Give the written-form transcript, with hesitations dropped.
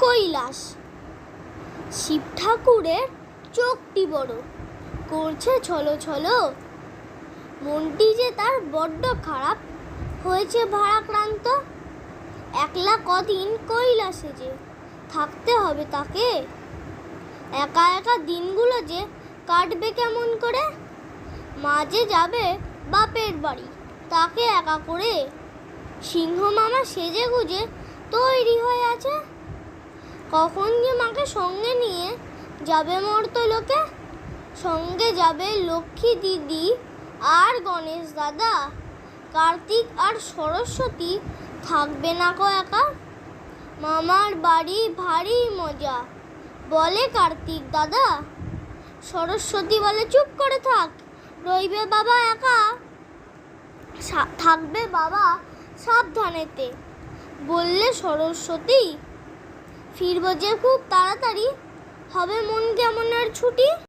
কৈলাস। শিব ঠাকুরের চোখটি বড়, করছে ছলো ছলো। মনটি যে তার বড্ড খারাপ, হয়েছে ভারাক্রান্ত। একলা কদিন কৈলাসে যে থাকতে হবে তাকে। একা একা দিনগুলো যে কাটবে কেমন করে। মা যে যাবে বাপের বাড়ি তাকে একা করে। সিংহ মামা সেজে গুজে তৈরি হয়ে আছে। কখন যে মাকে সঙ্গে নিয়ে যাবে মর্তলোকে। সঙ্গে যাবে লক্ষ্মী দিদি আর গণেশ দাদা। কার্তিক আর সরস্বতী থাকবে না কো একা। মামার বাড়ি ভারী মজা, বলে কার্তিক দাদা। সরস্বতী বলে চুপ করে থাক, রইবে বাবা একা। থাকবে বাবা সাবধানেতে, বললে সরস্বতী। ফিরবো যে খুব তাড়াতাড়ি, হবে মন কেমনের ছুটি।